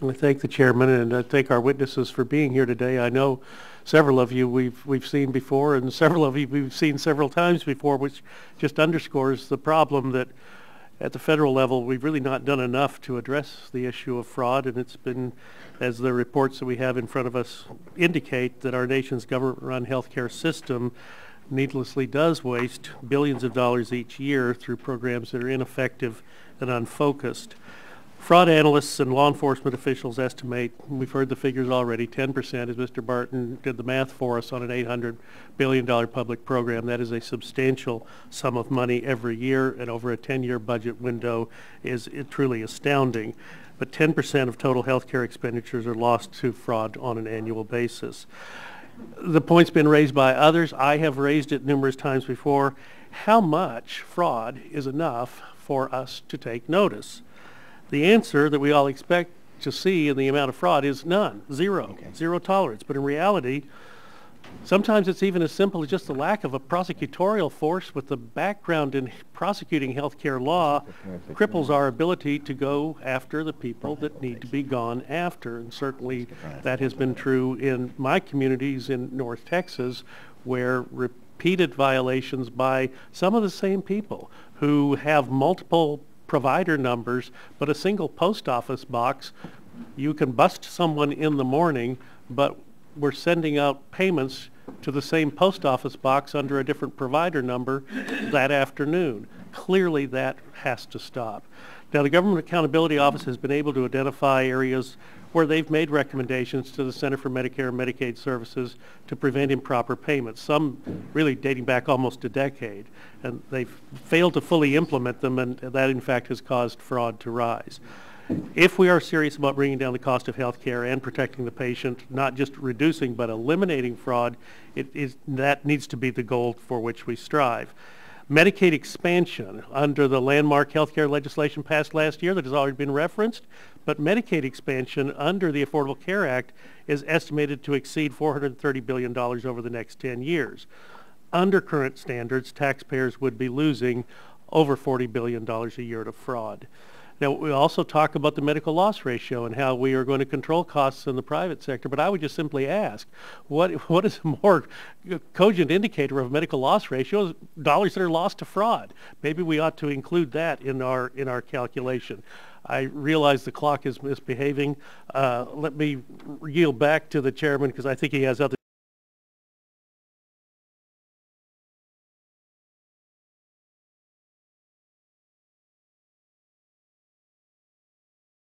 I thank the chairman, and I thank our witnesses for being here today. I know several of you we've seen before, and several of you we've seen several times before, which just underscores the problem that at the federal level we've really not done enough to address the issue of fraud, and it's been, as the reports that we have in front of us indicate, that our nation's government-run healthcare system needlessly does waste billions of dollars each year through programs that are ineffective and unfocused. Fraud analysts and law enforcement officials estimate, we've heard the figures already, 10%, as Mr. Barton did the math for us, on an $800 billion public program. That is a substantial sum of money every year, and over a 10-year budget window is truly astounding. But 10% of total healthcare expenditures are lost to fraud on an annual basis. The point's been raised by others. I have raised it numerous times before. How much fraud is enough for us to take notice? The answer that we all expect to see in the amount of fraud is none, zero, Okay. Zero tolerance. But in reality, sometimes it's even as simple as just the lack of a prosecutorial force with the background in prosecuting healthcare law cripples our ability to go after the people that need to be gone after. And certainly that has been true in my communities in North Texas, where repeated violations by some of the same people who have multiple provider numbers, but a single post office box. You can bust someone in the morning, but we're sending out payments to the same post office box under a different provider number that afternoon. Clearly that has to stop. Now, the Government Accountability Office has been able to identify areas where they've made recommendations to the Center for Medicare and Medicaid Services to prevent improper payments, some really dating back almost a decade. And they've failed to fully implement them, and that in fact has caused fraud to rise. If we are serious about bringing down the cost of health care and protecting the patient, not just reducing but eliminating fraud, that needs to be the goal for which we strive. Medicaid expansion under the landmark healthcare legislation passed last year that has already been referenced, but Medicaid expansion under the Affordable Care Act is estimated to exceed $430 billion over the next 10 years. Under current standards, taxpayers would be losing over $40 billion a year to fraud. Now, we also talk about the medical loss ratio and how we are going to control costs in the private sector, but I would just simply ask, what is a more cogent indicator of medical loss ratio? Dollars that are lost to fraud. Maybe we ought to include that in our calculation. I realize the clock is misbehaving. Let me yield back to the chairman because I think he has other